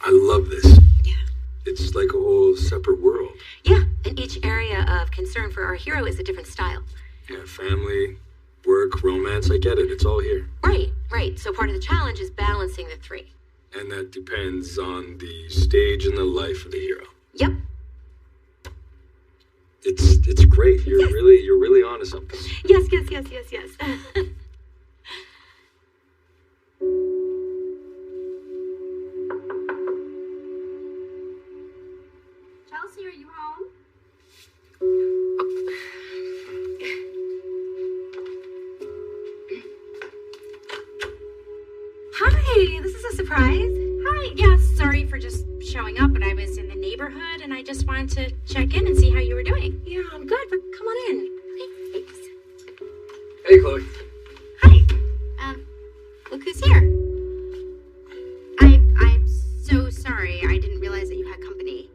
I love this. Yeah. It's like a whole separate world. Yeah, and each area of concern for our hero is a different style. Yeah, family, work, romance, I get it. It's all here. Right. So part of the challenge is balancing the three. And that depends on the stage and the life of the hero. Yep. It's great. You're Yes. really onto something. Yes. Chelsea, are you home? Hi, this is a surprise. Hi. Yeah, sorry for just showing up, but I was in the neighborhood and I just wanted to check in and see how you were doing. Yeah, I'm good, but come on in. Thanks. Hey, Chloe. Hi. Look who's here. I'm so sorry. I didn't realize that you had company.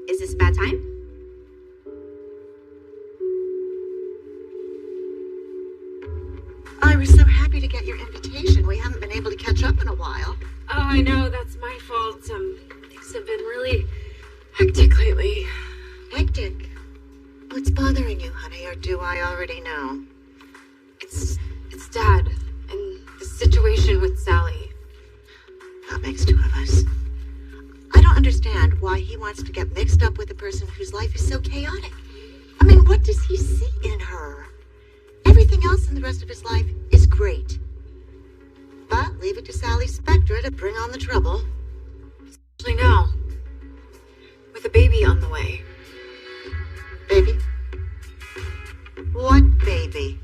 Is this a bad time? I was so happy to get your invitation. We haven't been able to catch up in a while. Oh, I know, that's my fault. Things have been really hectic lately. Hectic. What's bothering you, honey, or do I already know? It's Dad, and the situation with Sally. That makes two of us. I don't understand why he wants to get mixed up with a person whose life is so chaotic. I mean, what does he see in her? Everything else in the rest of his life is great. But leave it to Sally Spectra to bring on the trouble. Especially now, with a baby on the way. Baby? What baby?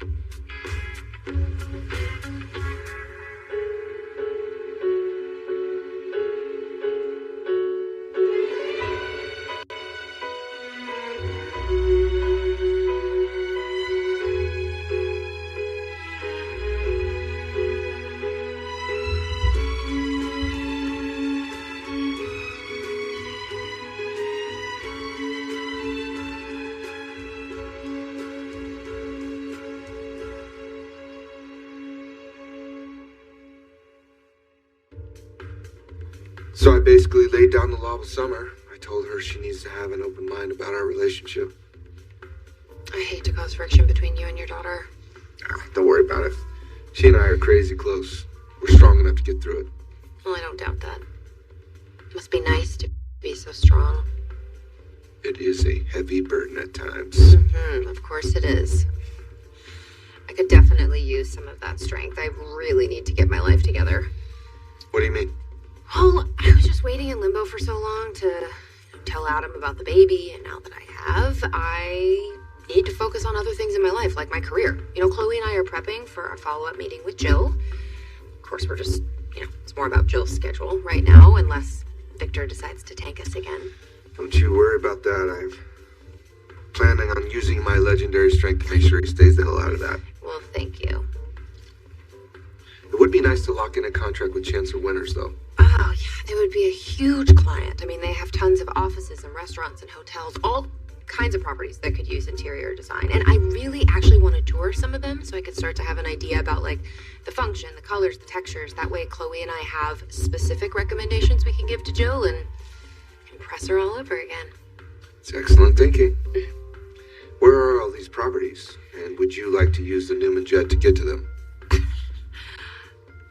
So I basically laid down the law with Summer. I told her she needs to have an open mind about our relationship. I hate to cause friction between you and your daughter. Don't worry about it. She and I are crazy close. We're strong enough to get through it. Well, I don't doubt that. It must be nice to be so strong. It is a heavy burden at times. Of course it is. I could definitely use some of that strength. I really need to get my life together. What do you mean? Well, I was just waiting in limbo for so long to tell Adam about the baby, and now that I have, I need to focus on other things in my life, like my career. You know, Chloe and I are prepping for our follow-up meeting with Jill. Of course, we're just, it's more about Jill's schedule right now, unless Victor decides to tank us again. Don't you worry about that. I'm planning on using my legendary strength to make sure he stays the hell out of that. Well, thank you. It would be nice to lock in a contract with Chancellor Winters, though. Oh, yeah, they would be a huge client. I mean, they have tons of offices and restaurants and hotels, all kinds of properties that could use interior design. And I really actually want to tour some of them so I could start to have an idea about, like, the function, the colors, the textures. That way Chloe and I have specific recommendations we can give to Jill and impress her all over again. It's excellent thinking. Where are all these properties? And would you like to use the Newman jet to get to them?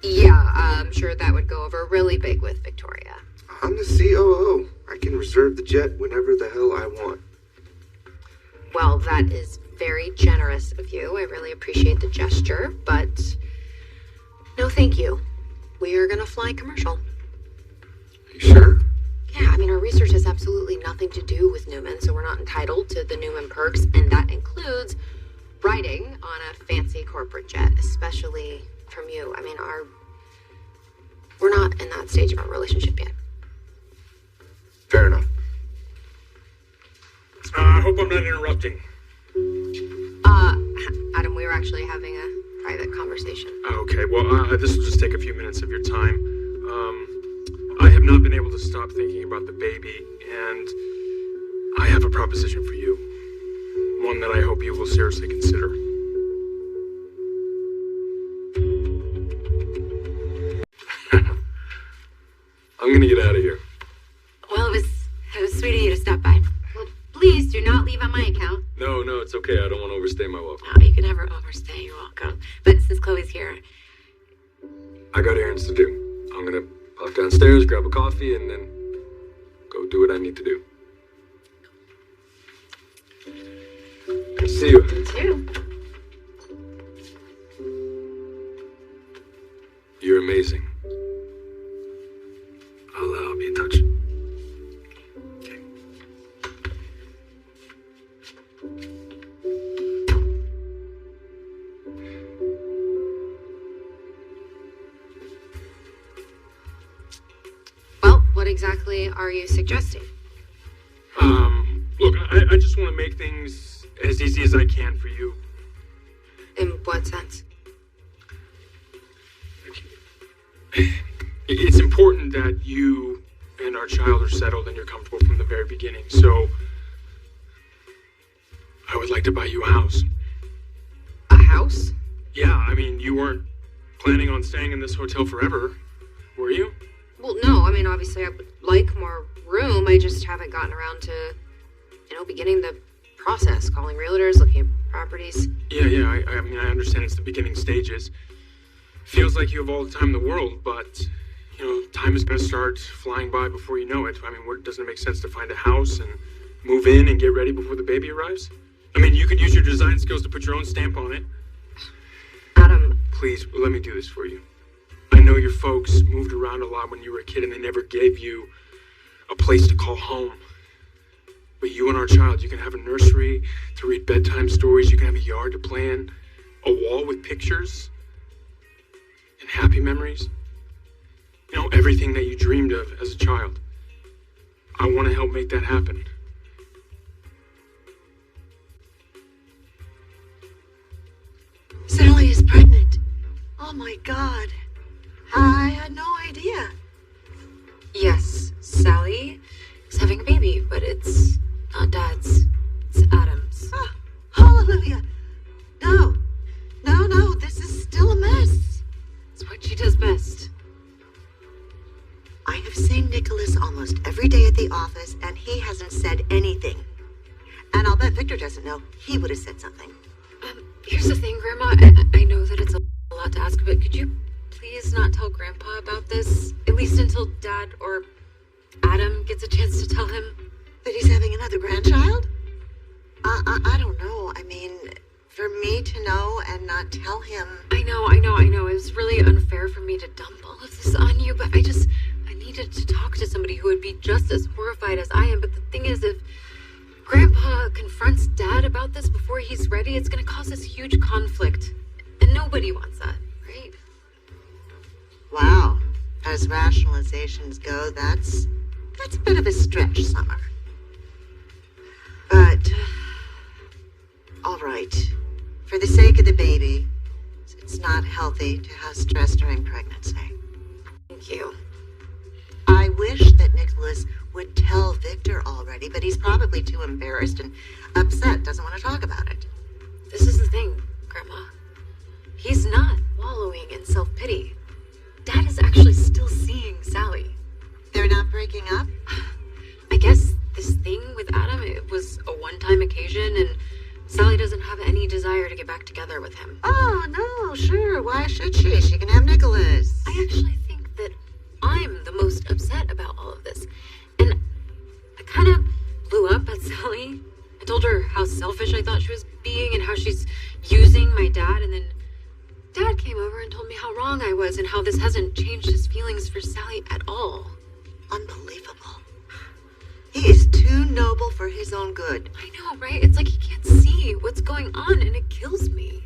Yeah, I'm sure that would go over really big with Victoria. I'm the COO. I can reserve the jet whenever the hell I want. Well, that is very generous of you. I really appreciate the gesture, but no thank you. We are going to fly commercial. You sure? Yeah, I mean, our research has absolutely nothing to do with Newman, so we're not entitled to the Newman perks, and that includes riding on a fancy corporate jet, especially from you. I mean, we're not in that stage of our relationship yet. Fair enough. I hope I'm not interrupting. Adam, we were actually having a private conversation. Okay, well, this will just take a few minutes of your time. I have not been able to stop thinking about the baby, and I have a proposition for you. One that I hope you will seriously consider. I'm gonna get out of here. Well, it was sweet of you to stop by. Well, please do not leave on my account. No, it's okay. I don't want to overstay my welcome. Oh, you can never overstay your welcome. But since Chloe's here, I got errands to do. I'm gonna pop downstairs, grab a coffee, and then go do what I need to do. Good to see you. you too. You're amazing. I'll be in touch. Okay. Well, what exactly are you suggesting? Look, I just want to make things as easy as I can for you. In what sense? It's important that you and our child are settled and you're comfortable from the very beginning, so I would like to buy you a house. A house? Yeah, I mean, you weren't planning on staying in this hotel forever, were you? Well, no, I mean, obviously I would like more room. I just haven't gotten around to, beginning the process, calling realtors, looking at properties. Yeah, I mean, I understand it's the beginning stages. Feels like you have all the time in the world, but, time is going to start flying by before you know it. I mean, doesn't it make sense to find a house and move in and get ready before the baby arrives? I mean, you could use your design skills to put your own stamp on it. Adam. Please, let me do this for you. I know your folks moved around a lot when you were a kid and they never gave you a place to call home. But you and our child, you can have a nursery to read bedtime stories, you can have a yard to play in, a wall with pictures, and happy memories. Everything that you dreamed of as a child. I want to help make that happen. Sally is pregnant. Oh my God. I had no idea. Yes, Sally is having a baby, but it's not Dad's. It's Adam's. Oh, hallelujah. No, this is still a mess. It's what she does best. I have seen Nicholas almost every day at the office, and he hasn't said anything. And I'll bet Victor doesn't know. He would have said something. Here's the thing, Grandma. I know that it's a lot to ask, but could you please not tell Grandpa about this? At least until Dad or Adam gets a chance to tell him. That he's having another grandchild? I don't know. I mean, for me to know and not tell him. I know. It was really unfair for me to dump all of this on you, but I needed to talk to somebody who would be just as horrified as I am. But the thing is, if Grandpa confronts Dad about this before he's ready, it's going to cause this huge conflict. And nobody wants that, right? Wow. As rationalizations go, that's a bit of a stretch, Summer. But, all right. For the sake of the baby, it's not healthy to have stress during pregnancy. Thank you. I wish that Nicholas would tell Victor already, but he's probably too embarrassed and upset, doesn't want to talk about it. This is the thing, Grandma. He's not wallowing in self-pity. Dad is actually still seeing Sally. They're not breaking up? I guess this thing with Adam, it was a one-time occasion, and Sally doesn't have any desire to get back together with him. Oh, no, sure. Why should she? She can have Nicholas. I actually think that I'm the most upset about all of this. And I kind of blew up at Sally. I told her how selfish I thought she was being and how she's using my dad. And then Dad came over and told me how wrong I was and how this hasn't changed his feelings for Sally at all. Unbelievable. He is too noble for his own good. I know, right? It's like he can't see what's going on, and it kills me.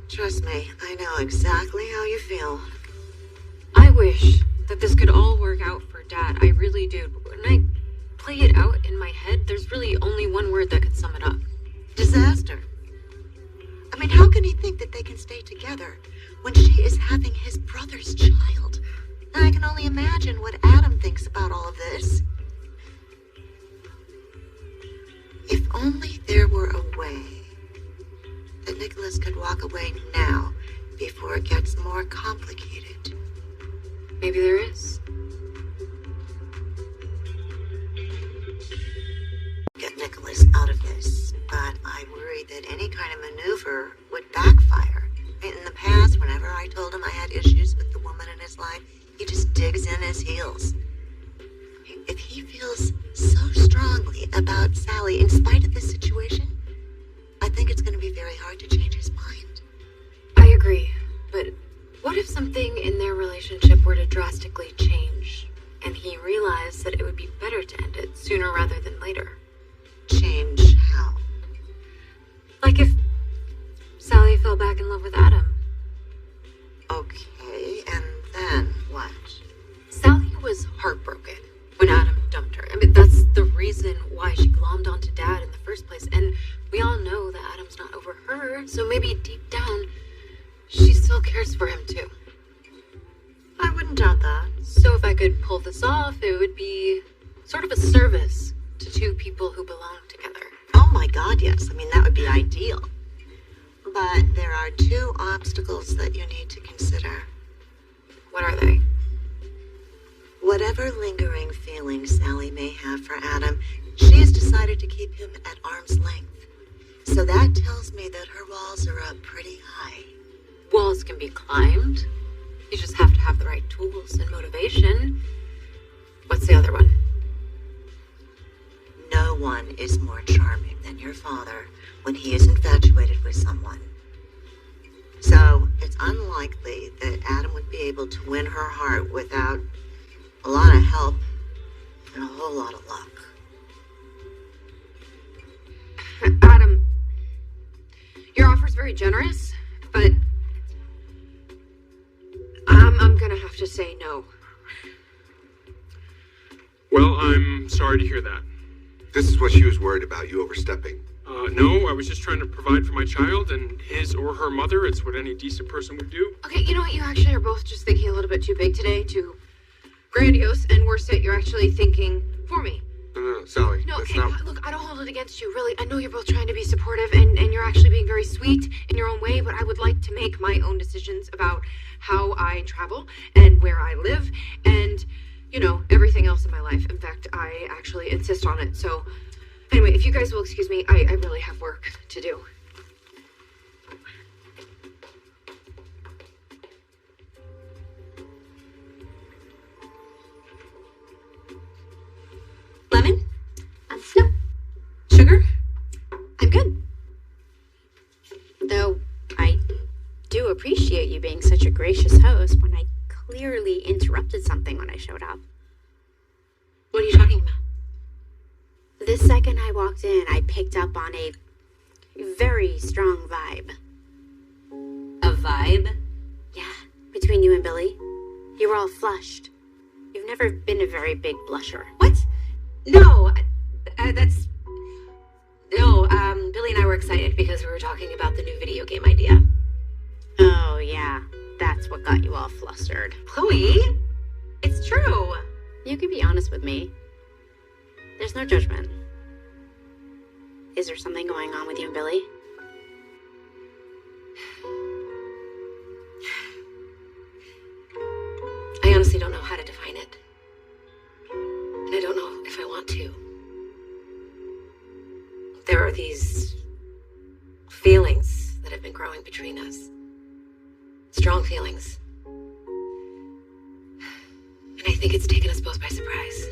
Trust me, I know exactly how you feel. I wish that this could all work out for Dad. I really do. But when I play it out in my head, there's really only one word that could sum it up. Disaster. I mean, how can he think that they can stay together when she is having his brother's child? And I can only imagine what Adam thinks about all of this. If only there were a way that Nicholas could walk away now before it gets more complicated. Maybe there is. in his heels. If he feels so strongly about Sally in spite of this situation, I think it's going to be very hard to change his mind. I agree, but what if something in their relationship were to drastically change, and he realized that it would be better to end it sooner rather than later? Change how? Like if Sally fell back in love with Adam. Okay, and then what? Sally was heartbroken when Adam dumped her. I mean, that's the reason why she glommed onto Dad in the first place, and we all know that Adam's not over her, so maybe deep down, she still cares for him too. I wouldn't doubt that. So if I could pull this off, it would be sort of a service to two people who belong together. Oh my God, yes. I mean, that would be ideal. But there are two obstacles that you need to consider. What are they? Whatever lingering feelings Sally may have for Adam, she has decided to keep him at arm's length. So that tells me that her walls are up pretty high. Walls can be climbed. You just have to have the right tools and motivation. What's the other one? No one is more charming than your father when he is infatuated with someone. So it's unlikely that Adam would be able to win her heart without a lot of help and a whole lot of luck. Adam, your offer's very generous, but I'm gonna have to say no. Well, I'm sorry to hear that. This is what she was worried about, you overstepping. No, I was just trying to provide for my child and his or her mother. It's what any decent person would do. Okay, you know what? You actually are both just thinking a little bit too big today, too grandiose, and worse yet, you're actually thinking for me. No, Sally, No, that's okay, not... look, I don't hold it against you, really. I know you're both trying to be supportive, and you're actually being very sweet in your own way, but I would like to make my own decisions about how I travel and where I live and, you know, everything else in my life. In fact, I actually insist on it. So, anyway, if you guys will excuse me, I really have work to do. Lemon? No. Sugar? I'm good. Though I do appreciate you being such a gracious host when I clearly interrupted something when I showed up. What are you talking about? The second I walked in, I picked up on a very strong vibe. A vibe? Yeah, between you and Billy. You were all flushed. You've never been a very big blusher. What? No, that's... No, Billy and I were excited because we were talking about the new video game idea. Oh, yeah. That's what got you all flustered. Chloe, it's true. You can be honest with me. There's no judgment. Is there something going on with you and Billy? I honestly don't know how to define it. And I don't know if I want to. There are these feelings that have been growing between us. Strong feelings. And I think it's taken us both by surprise.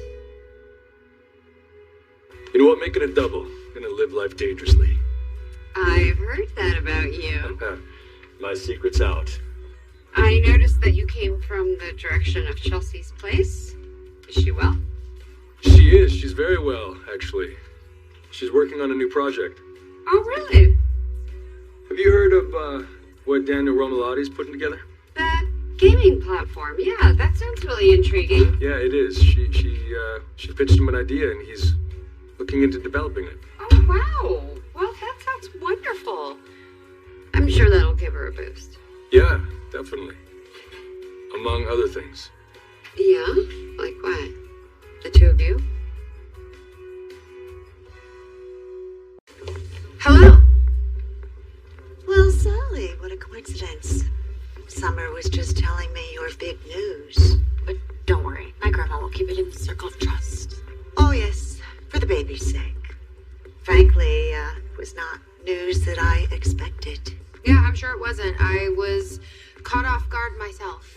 You know what? Make it a double. I'm gonna live life dangerously. I've heard that about you. My secret's out. I noticed that you came from the direction of Chelsea's place. Is she well? She is. She's very well, actually. She's working on a new project. Oh, really? Have you heard of what Daniel Romalotti's putting together? The gaming platform. Yeah, that sounds really intriguing. Yeah, it is. She pitched him an idea, and he's looking into developing it. Oh, wow. Well, that sounds wonderful. I'm sure that'll give her a boost. Yeah, definitely. Among other things. Yeah? Like what? The two of you? Hello? Well, Sally, what a coincidence. Summer was just telling me your big news. But don't worry, my grandma will keep it in the circle of trust. Oh, yes, for the baby's sake. Frankly, it was not news that I expected. Yeah, I'm sure it wasn't. I was caught off guard myself.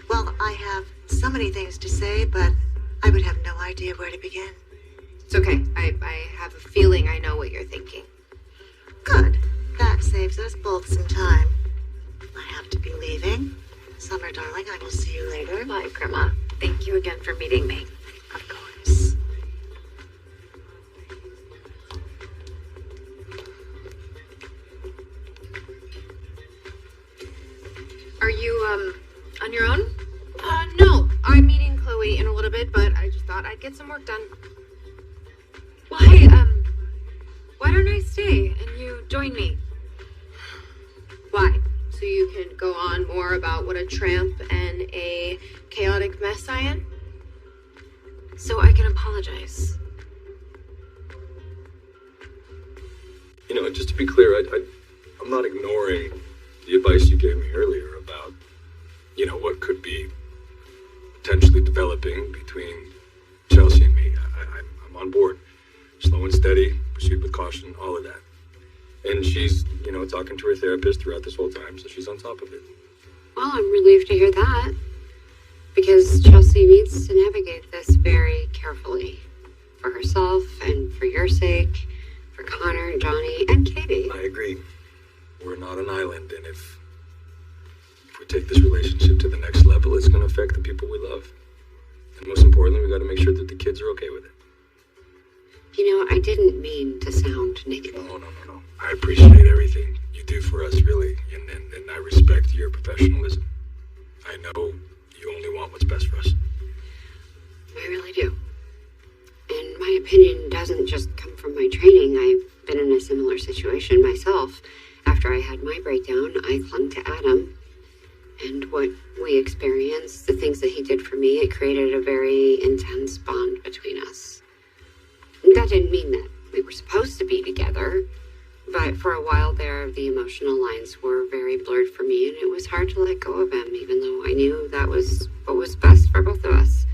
Well, I have So many things to say, but I would have no idea where to begin. It's okay. I have a feeling I know what you're thinking. Good. That saves us both some time. I have to be leaving. Summer, darling, I will see you later. Bye, Grandma. Thank you again for meeting me. Of course. Are you, on your own? No. I'm meeting Chloe in a little bit, but I just thought I'd get some work done. Why don't I stay and you join me? Why? So you can go on more about what a tramp and a chaotic mess I am? So I can apologize. You know, just to be clear, I'm not ignoring the advice you gave me earlier about, you know, what could be potentially developing between Chelsea and me. I'm on board. Slow and steady, proceed with caution, all of that. And she's, you know, talking to her therapist throughout this whole time, so she's on top of it. Well, I'm relieved to hear that. Because Chelsea needs to navigate this very carefully. For herself and for your sake, for Connor, Johnny, and Katie. I agree. We're not an island, and if we take this relationship to the next level, it's going to affect the people we love. And most importantly, we got to make sure that the kids are okay with it. You know, I didn't mean to sound negative. No. I appreciate everything you do for us, really, and I respect your professionalism. I know you only want what's best for us. I really do. And my opinion doesn't just come from my training. I've been in a similar situation myself. After I had my breakdown, I clung to Adam. And what we experienced, the things that he did for me, it created a very intense bond between us. That didn't mean that we were supposed to be together, but for a while there, the emotional lines were very blurred for me, and it was hard to let go of him, even though I knew that was what was best for both of us.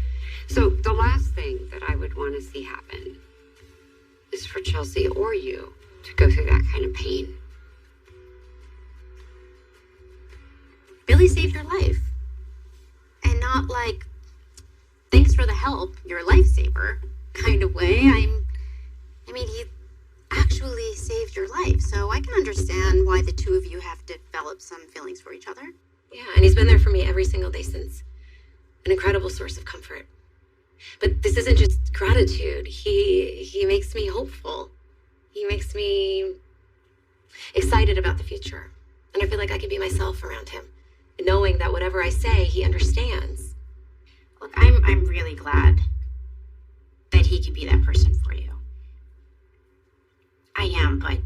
So the last thing that I would want to see happen is for Chelsea or you to go through that kind of pain. Billy saved your life. And not like, thanks for the help, you're a lifesaver kind of way. I mean, he actually saved your life, so I can understand why the two of you have developed some feelings for each other. Yeah, and he's been there for me every single day since. An incredible source of comfort. But this isn't just gratitude. He makes me hopeful. He makes me excited about the future. And I feel like I can be myself around him. Knowing that whatever I say, he understands. Look, I'm really glad that he can be that person for you. I am, but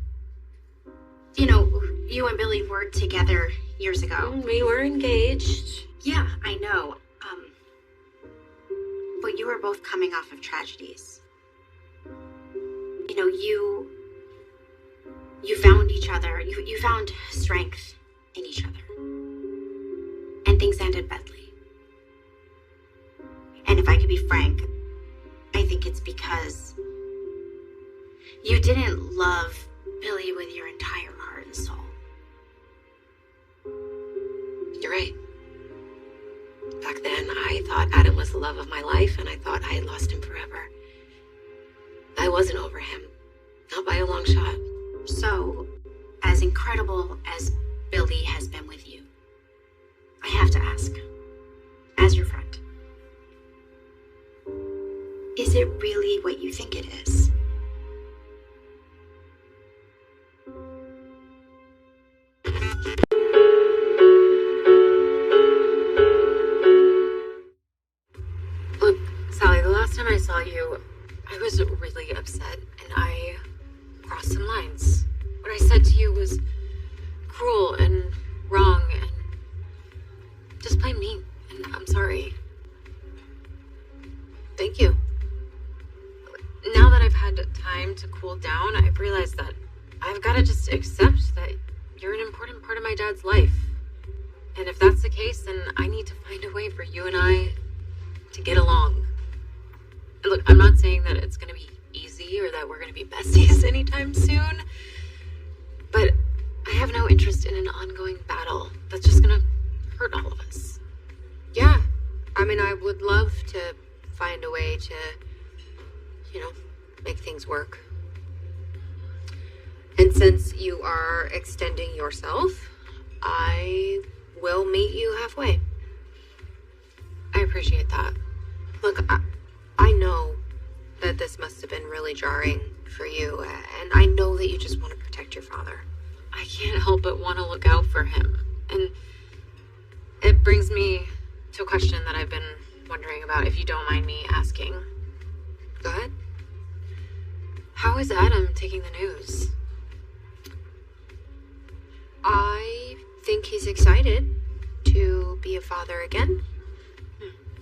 you know, you and Billy were together years ago. We were engaged. Yeah, I know. But you were both coming off of tragedies. You know, you found each other. You found strength in each other. And things ended badly. And if I could be frank, I think it's because you didn't love Billy with your entire heart and soul. You're right. Back then, I thought Adam was the love of my life, and I thought I had lost him forever. I wasn't over him. Not by a long shot. So, as incredible as Billy has been with you, I have to ask, as your friend, is it really what you think it is? Look, Sally, the last time I saw you, I was really upset, and I crossed some lines. What I said to you was cruel and wrong and just plain mean, and I'm sorry. Thank you. Now that I've had time to cool down, I've realized that I've got to just accept that you're an important part of my dad's life. And if that's the case, then I need to find a way for you and I to get along. And look, I'm not saying that it's going to be easy or that we're going to be besties anytime soon, but I have no interest in an ongoing battle that's just going to hurt all of us. Yeah, I'm mean, I would love to find a way to, make things work. And since you are extending yourself, I will meet you halfway. I appreciate that. Look, I know that this must have been really jarring for you, and I know that you just want to protect your father. I can't help but want to look out for him. And it brings me to a question that I've been wondering about, if you don't mind me asking. Go ahead. How is Adam taking the news? I think he's excited to be a father again.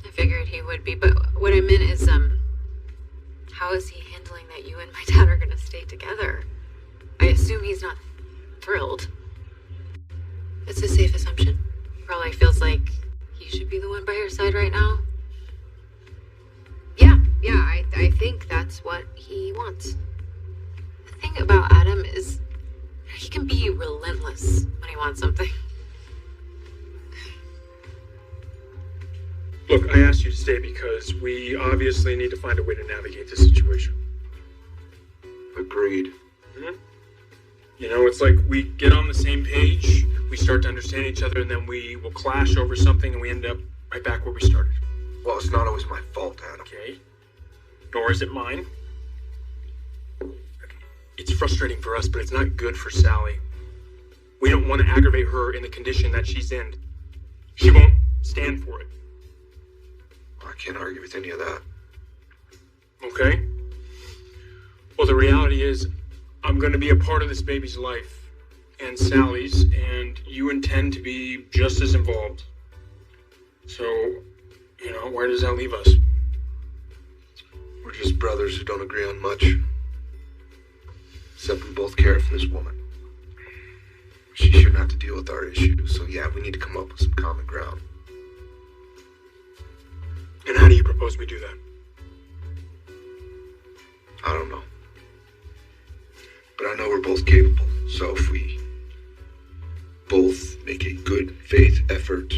I figured he would be, but what I meant is, how is he handling that you and my dad are gonna stay together? I assume he's not thrilled. It's a safe assumption. Probably feels like he should be the one by your side right now. Yeah, I think that's what he wants. The thing about Adam is he can be relentless when he wants something. Look, I asked you to stay because we obviously need to find a way to navigate this situation. Agreed. Mm-hmm. It's like we get on the same page, we start to understand each other, and then we will clash over something and we end up right back where we started. Well, it's not always my fault, Adam. Okay? Nor is it mine. It's frustrating for us, but it's not good for Sally. We don't want to aggravate her in the condition that she's in. She won't stand for it. I can't argue with any of that. Okay? Well, the reality is, I'm going to be a part of this baby's life, and Sally's, and you intend to be just as involved. So, where does that leave us? We're just brothers who don't agree on much. Except we both care for this woman. She shouldn't have to deal with our issues, so yeah, we need to come up with some common ground. And how do you propose we do that? I don't know. But I know we're both capable, so if we both make a good faith effort,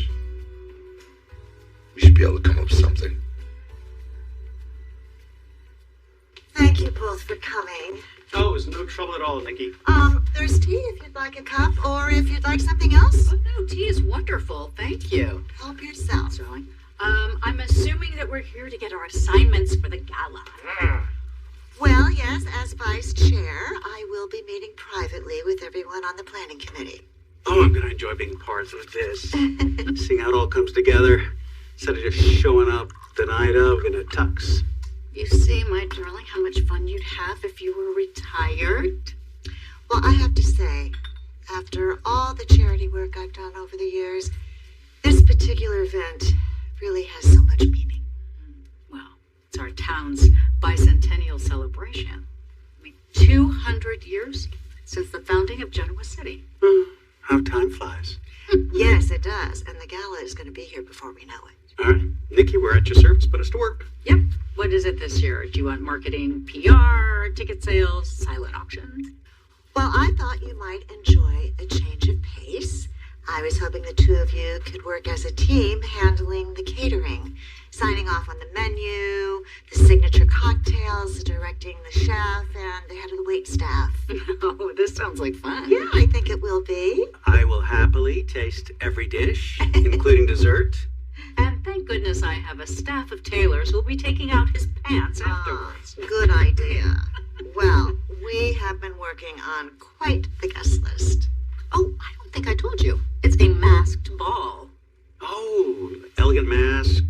we should be able to come up with something. Thank you both for coming. Oh, it was no trouble at all, Nikki. There's tea if you'd like a cup, or if you'd like something else. Oh, no, tea is wonderful. Thank you. Help yourself. Darling. I'm assuming that we're here to get our assignments for the gala. Well, yes, as vice chair, I will be meeting privately with everyone on the planning committee. Oh, I'm gonna enjoy being part of this. Seeing how it all comes together, instead of just showing up the night of in a tux. You see, my darling, how much fun you'd have if you were retired. Well, I have to say, after all the charity work I've done over the years, this particular event really has so much meaning. Well, it's our town's bicentennial celebration. 200 years since the founding of Genoa City. How time flies. Yes, it does, and the gala is going to be here before we know it. All right, Nikki, we're at your service. Put us to work. Yep. What is it this year? Do you want marketing, PR, ticket sales, silent auction? Well, I thought you might enjoy a change of pace. I was hoping the two of you could work as a team handling the catering, signing off on the menu, the signature cocktails, directing the chef, and the head of the wait staff. Oh, this sounds like fun. Yeah, I think it will be. I will happily taste every dish, including dessert. And thank goodness I have a staff of tailors who'll be taking out his pants afterwards. Good idea. Well, we have been working on quite the guest list. Oh, I don't think I told you. It's a masked ball. Oh, elegant mask,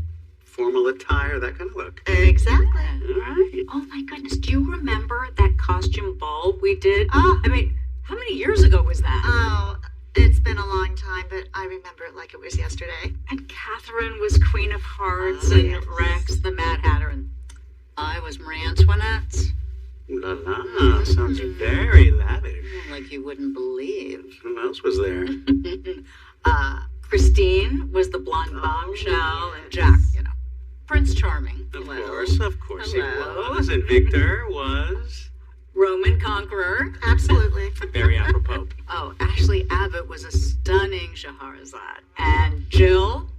formal attire, that kind of look. Exactly. All right. Oh my goodness, do you remember that costume ball we did? Oh. I mean, how many years ago was that? Oh, it's been a long time, but I remember it like it was yesterday. And Catherine was Queen of Hearts, and yes. Rex the Mad Hatter, and I was Marie Antoinette. Ooh la la, sounds very lavish. Like you wouldn't believe. Who else was there? Christine was the blonde bombshell, and Jack, Prince Charming. Of Hello. course Hello. he was. And Victor was Roman Conqueror. Absolutely. very apropos. Oh, Ashley Abbott was a stunning Scheherazade. And Jill,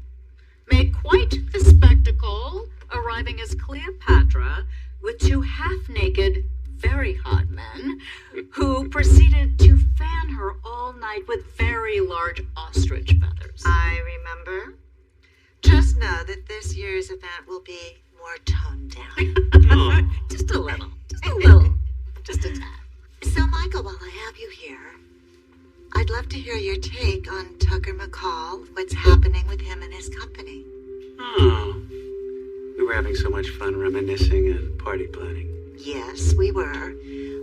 made quite the spectacle, arriving as Cleopatra with two half-naked, very hot men who proceeded to fan her all night with very large ostrich feathers. I remember. Just know that this year's event will be more toned down. Oh, Just a little. Just a little. Just a tad. So, Michael, while I have you here, I'd love to hear your take on Tucker McCall, what's happening with him and his company. oh. We were having so much fun reminiscing and party planning. Yes, we were.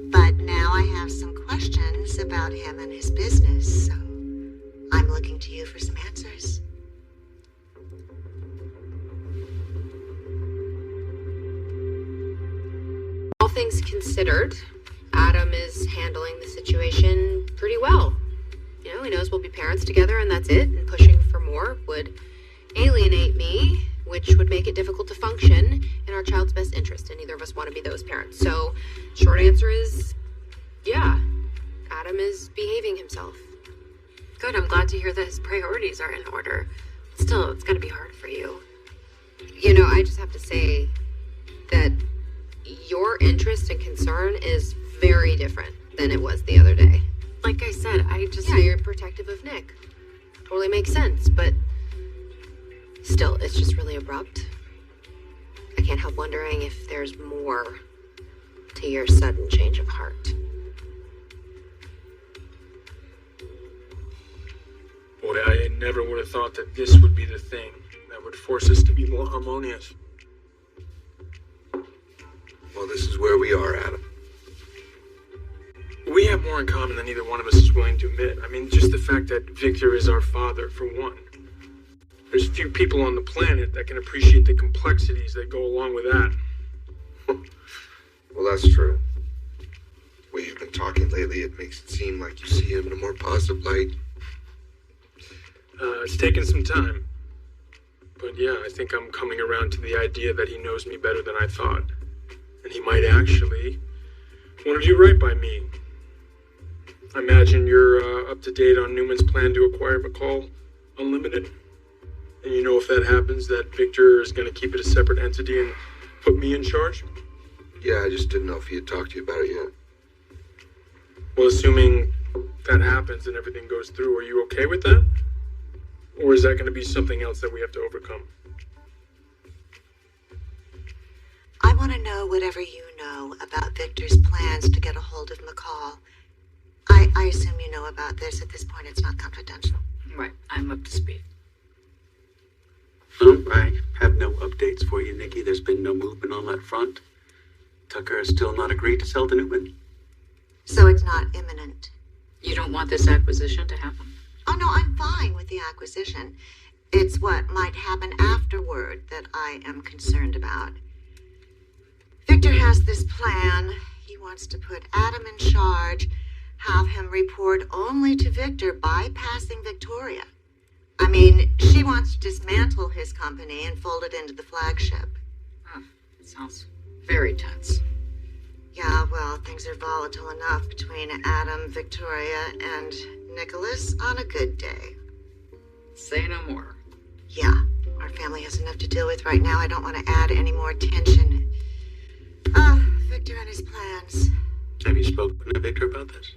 But now I have some questions about him and his business, so I'm looking to you for some answers. All things considered, Adam is handling the situation pretty well. You know, he knows we'll be parents together and that's it, and pushing for more would alienate me, which would make it difficult to function in our child's best interest, and neither of us want to be those parents. So, short answer is, yeah, Adam is behaving himself. Good, I'm glad to hear that his priorities are in order. Still, it's gonna be hard for you. You know, I just have to say that your interest and concern is very different than it was the other day. Like I said, I just... Yeah, you're protective of Nick. Totally makes sense, but still, it's just really abrupt. I can't help wondering if there's more to your sudden change of heart. Boy, I never would have thought that this would be the thing that would force us to be more harmonious. Well, this is where we are, Adam. We have more in common than either one of us is willing to admit. I mean, just the fact that Victor is our father, for one. There's few people on the planet that can appreciate the complexities that go along with that. Well, that's true. The way you've been talking lately, it makes it seem like you see him in a more positive light. It's taken some time. But yeah, I think I'm coming around to the idea that he knows me better than I thought. And he might actually want to do right by me. I imagine you're up to date on Newman's plan to acquire McCall Unlimited. And you know if that happens, that Victor is going to keep it a separate entity and put me in charge? Yeah, I just didn't know if he had talked to you about it yet. Well, assuming that happens and everything goes through, are you okay with that? Or is that going to be something else that we have to overcome? I want to know whatever you know about Victor's plans to get a hold of McCall. I assume you know about this. At this point, it's not confidential. Right, I'm up to speed. I have no updates for you, Nikki. There's been no movement on that front. Tucker has still not agreed to sell to Newman. So it's not imminent. You don't want this acquisition to happen? Oh, no, I'm fine with the acquisition. It's what might happen afterward that I am concerned about. Victor has this plan. He wants to put Adam in charge, have him report only to Victor, bypassing Victoria. I mean, she wants to dismantle his company and fold it into the flagship. Oh, it sounds very tense. Yeah, well, things are volatile enough between Adam, Victoria, and Nicholas on a good day. Say no more. Yeah, our family has enough to deal with right now. I don't want to add any more tension. Victor and his plans. Have you spoken to Victor about this?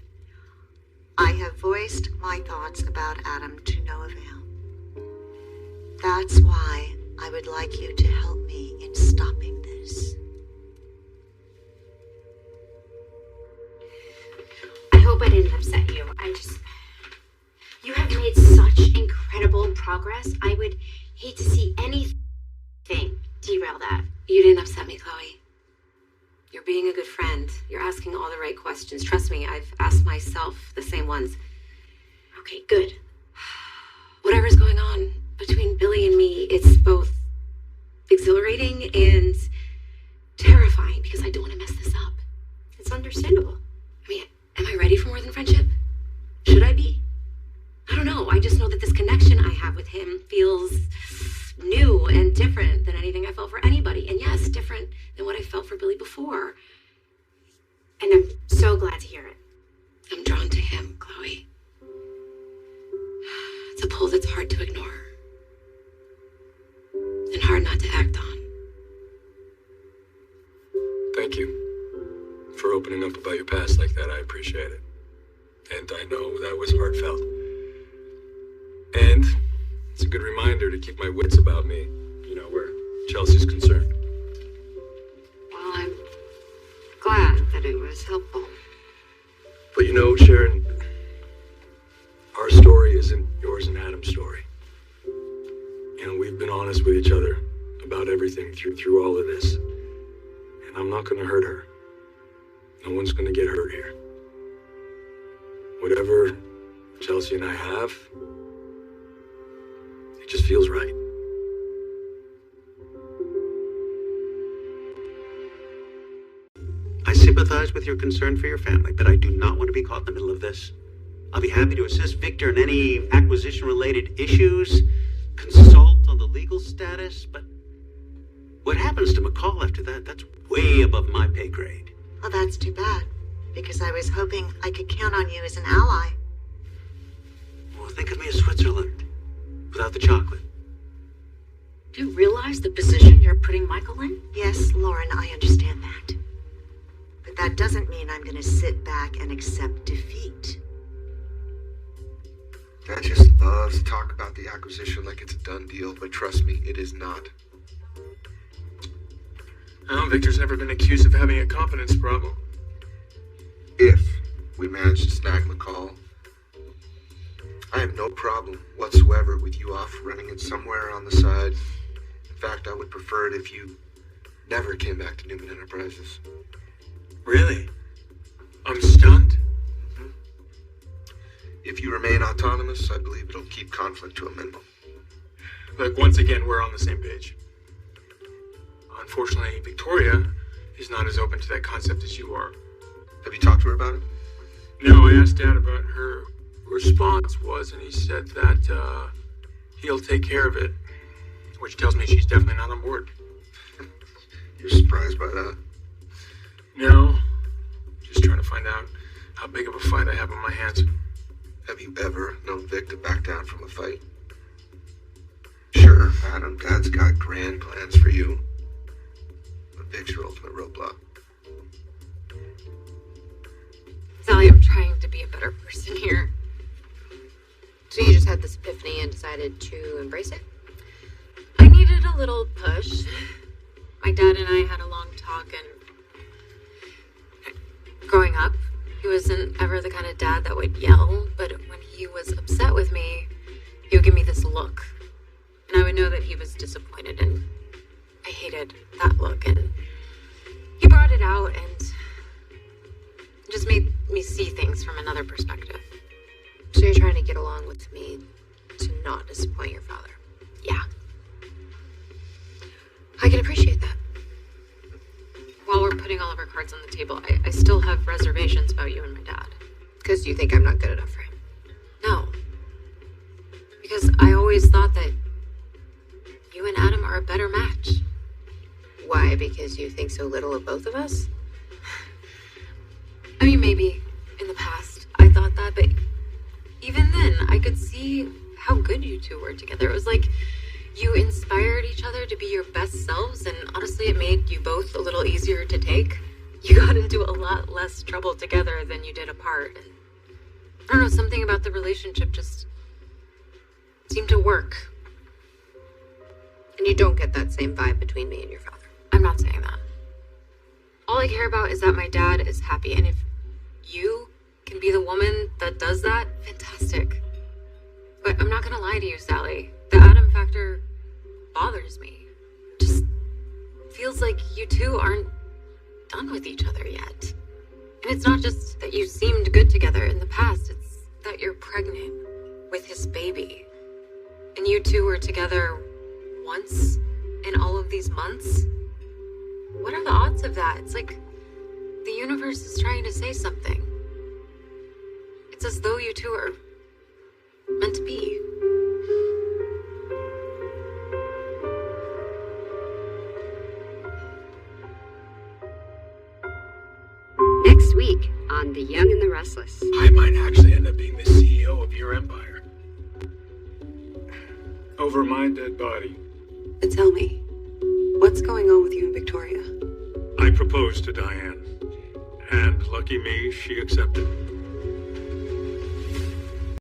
I have voiced my thoughts about Adam to no avail. That's why I would like you to help me in stopping this. I hope I didn't upset you. You have made such incredible progress. I would hate to see anything derail that. You didn't upset me, Chloe. You're being a good friend. You're asking all the right questions. Trust me, I've asked myself the same ones. Okay, good. Whatever's going on between Billy and me, it's both exhilarating and terrifying because I don't want to mess this up. It's understandable. I mean, am I ready for more than friendship? Should I be? I don't know. I just know that this connection I have with him feels new and different than anything I felt for anybody. And yes, different than what I felt for Billy before. And I'm so glad to hear it. I'm drawn to him, Chloe. It's a pull that's hard to ignore. thank you for opening up about your past like that. I appreciate it. And I know that was heartfelt. And it's a good reminder to keep my wits about me, where Chelsea's concerned. Well, I'm glad that it was helpful. But Sharon, our story isn't yours and Adam's story. We've been honest with each other about everything through all of this. And I'm not going to hurt her. No one's going to get hurt here. Whatever Chelsea and I have, it just feels right. I sympathize with your concern for your family, but I do not want to be caught in the middle of this. I'll be happy to assist Victor in any acquisition-related issues, consult on the legal status, but what happens to McCall after that, that's way above my pay grade. Well, that's too bad, because I was hoping I could count on you as an ally. Well, think of me as Switzerland, without the chocolate. Do you realize the position you're putting Michael in? Yes, Lauren, I understand that. But that doesn't mean I'm going to sit back and accept defeat. Dad just loves to talk about the acquisition like it's a done deal, but trust me, it is not. Victor's never been accused of having a confidence problem. If we manage to snag McCall, I have no problem whatsoever with you off running it somewhere on the side. In fact, I would prefer it if you never came back to Newman Enterprises. Really? I'm stunned. If you remain autonomous, I believe it'll keep conflict to a minimum. Look, once again, we're on the same page. Unfortunately, Victoria is not as open to that concept as you are. Have you talked to her about it? No, I asked Dad about her response was, and he said that he'll take care of it, which tells me she's definitely not on board. You're surprised by that? No, just trying to find out how big of a fight I have on my hands. Have you ever known Vic to back down from a fight? Sure, Adam, Dad's got grand plans for you. But Vic's your ultimate roadblock. Sally, I'm trying to be a better person here. So you just had this epiphany and decided to embrace it? I needed a little push. My dad and I had a long talk, and growing up, he wasn't ever the kind of dad that would yell, but when he was upset with me, he would give me this look. And I would know that he was disappointed, and I hated that look. And he brought it out and just made me see things from another perspective. So you're trying to get along with me to not disappoint your father? Yeah. I can appreciate that. While we're putting all of our cards on the table, I still have reservations about you and my dad. Because you think I'm not good enough for him? No. Because I always thought that you and Adam are a better match. Why? Because you think so little of both of us? I mean, maybe in the past I thought that, but even then I could see how good you two were together. It was like you inspired each other to be your best selves, and honestly, it made you both a little easier to take. You got into a lot less trouble together than you did apart. And I don't know, something about the relationship just seemed to work. And you don't get that same vibe between me and your father? I'm not saying that. All I care about is that my dad is happy, and if you can be the woman that does that, fantastic. But I'm not gonna lie to you, Sally. The Adam factor bothers me. Just feels like you two aren't done with each other yet. And it's not just that you seemed good together in the past, it's that you're pregnant with his baby. And you two were together once in all of these months? What are the odds of that? It's like the universe is trying to say something. It's as though you two are meant to be. Next week on The Young and the Restless. I might actually end up being the CEO of your empire. Over my dead body. And tell me, what's going on with you and Victoria? I proposed to Diane, and lucky me, she accepted.